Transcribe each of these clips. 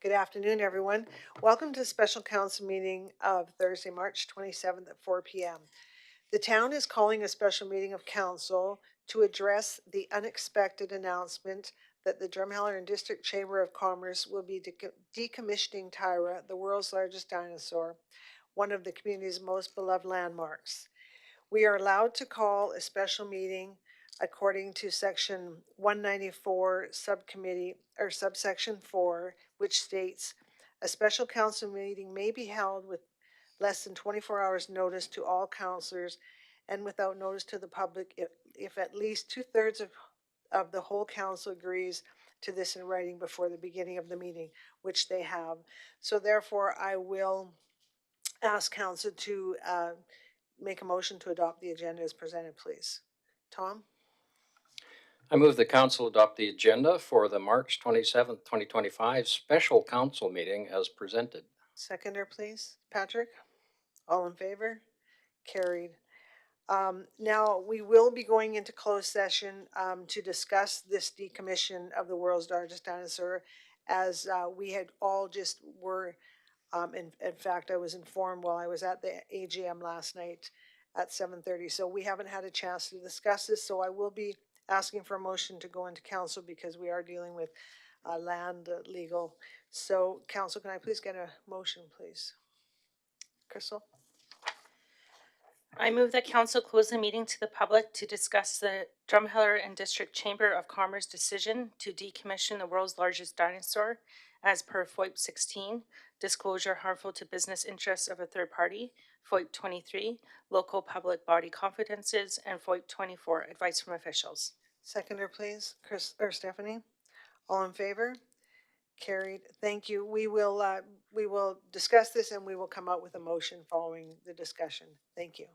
Good afternoon, everyone. Welcome to the special council meeting of Thursday, March 27th at 4 p.m. The town is calling a special meeting of council to address the unexpected announcement that the Drumheller and District Chamber of Commerce will be decommissioning Tyra, the world's largest dinosaur, one of the community's most beloved landmarks. We are allowed to call a special meeting according to section 194 subcommittee or subsection 4, which states a special council meeting may be held with less than 24 hours notice to all councilors and without notice to the public if at least 2/3 of the whole council agrees to this in writing before the beginning of the meeting, which they have. So therefore, I will ask council to make a motion to adopt the agenda as presented, please. Tom? I move the council adopt the agenda for the March 27th, 2025 special council meeting as presented. Seconder, please. Patrick? All in favor? Carried. Now, we will be going into closed session to discuss this decommission of the world's largest dinosaur, as we had all just were, in fact, I was informed while I was at the AGM last night at 7:30. So we haven't had a chance to discuss this, so I will be asking for a motion to go into council because we are dealing with land legal. So council, can I please get a motion, please? Crystal? I move that council close the meeting to the public to discuss the Drumheller and District Chamber of Commerce decision to decommission the world's largest dinosaur as per FOIP 16, disclosure harmful to business interests of a third party, FOIP 23, local public body confidences, and FOIP 24, advice from officials. Seconder, please. Chris or Stephanie? All in favor? Carried. Thank you. We will discuss this and we will come out with a motion following the discussion. Thank you.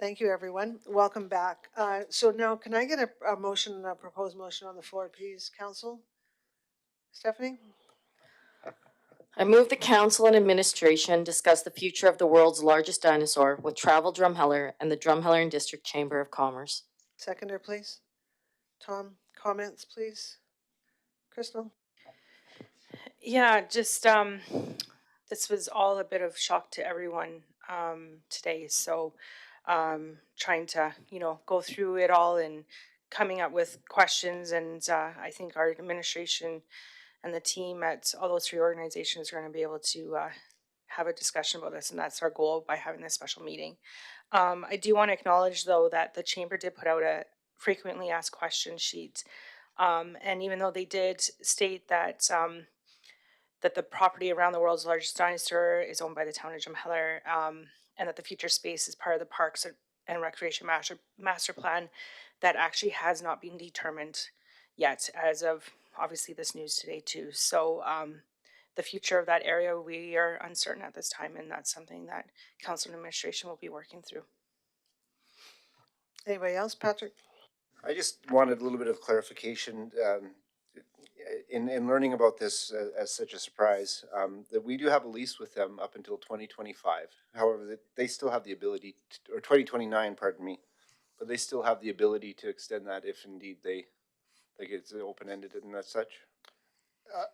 Thank you, everyone. Welcome back. So now can I get a motion, a proposed motion on the floor, please, council? Stephanie? I move the council and administration discuss the future of the world's largest dinosaur with Travel Drumheller and the Drumheller and District Chamber of Commerce. Seconder, please. Tom, comments, please. Crystal? Yeah, just this was all a bit of shock to everyone today. So trying to go through it all and coming up with questions, and I think our administration and the team at all those three organizations are going to be able to have a discussion about this, and that's our goal by having this special meeting. I do want to acknowledge, though, that the chamber did put out a frequently asked question sheet, and even though they did state that that the property around the world's largest dinosaur is owned by the town of Drumheller, and that the future space is part of the Parks and Recreation Master Plan, that actually has not been determined yet, as of obviously this news today too. So the future of that area, we are uncertain at this time, and that's something that council and administration will be working through. Anybody else? Patrick? I just wanted a little bit of clarification in learning about this as such a surprise. That we do have a lease with them up until 2025. However, they still have the ability, or 2029, pardon me, but they still have the ability to extend that if indeed they like it's open ended and as such.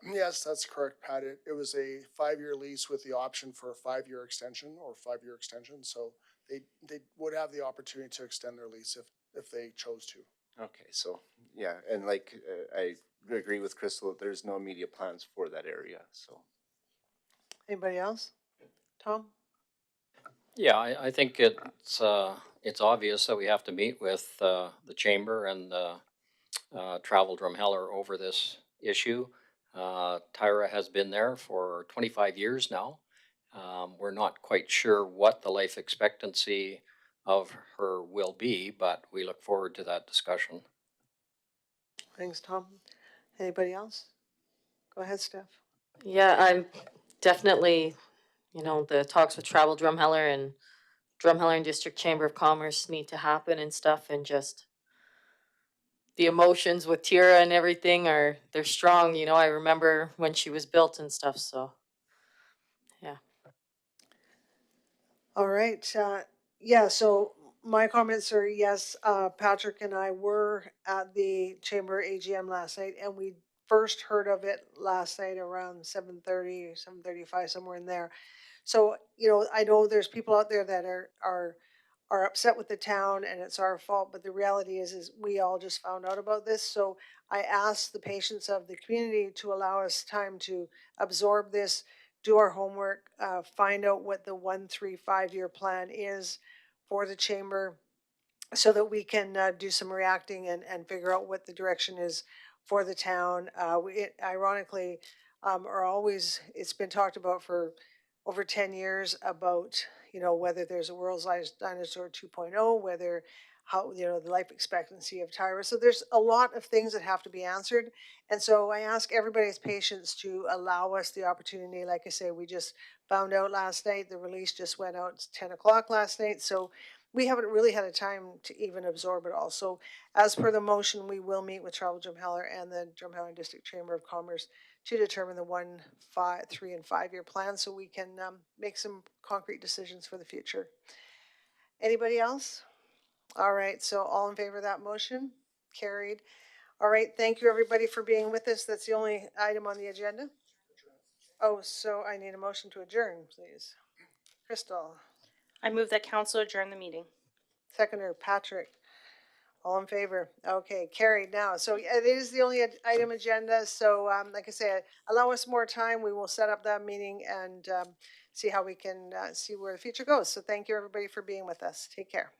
Yes, that's correct, Pat. It was a 5-year lease with the option for a 5-year extension or 5-year extension. So they would have the opportunity to extend their lease if they chose to. Okay, so yeah, and like I agree with Crystal that there's no immediate plans for that area. So Anybody else? Tom? Yeah, I think it's obvious that we have to meet with the chamber and Travel Drumheller over this issue. Tyra has been there for 25 years now. We're not quite sure what the life expectancy of her will be, but we look forward to that discussion. Thanks, Tom. Anybody else? Go ahead, Steph. Yeah, I'm definitely, the talks with Travel Drumheller and Drumheller and District Chamber of Commerce need to happen and stuff, and just the emotions with Tyra and everything they're strong. I remember when she was built and stuff, so yeah. All right. Yeah, so my comments are yes, Patrick and I were at the Chamber AGM last night, and we first heard of it last night around 7:30 or 7:35, somewhere in there. So, I know there's people out there that are upset with the town and it's our fault, but the reality is we all just found out about this. So I asked the patience of the community to allow us time to absorb this, do our homework, find out what the 1, 3, 5-year plan is for the chamber, so that we can do some reacting and figure out what the direction is for the town. Ironically, are always, it's been talked about for over 10 years about, whether there's a world's largest dinosaur 2.0, whether how, the life expectancy of Tyra. So there's a lot of things that have to be answered. And so I ask everybody's patience to allow us the opportunity. Like I say, we just found out last night, the release just went out 10 o'clock last night. So we haven't really had a time to even absorb it all. So as per the motion, we will meet with Travel Drumheller and the Drumheller District Chamber of Commerce to determine the 1, 5, 3, and 5-year plan, so we can make some concrete decisions for the future. Anybody else? All right, so all in favor of that motion? Carried. All right, thank you everybody for being with us. That's the only item on the agenda. Oh, so I need a motion to adjourn, please. Crystal. I move that council adjourn the meeting. Seconder, Patrick. All in favor? Okay, carried now. So it is the only item agenda. So like I said, allow us more time. We will set up that meeting and see how we can see where the future goes. So thank you everybody for being with us. Take care.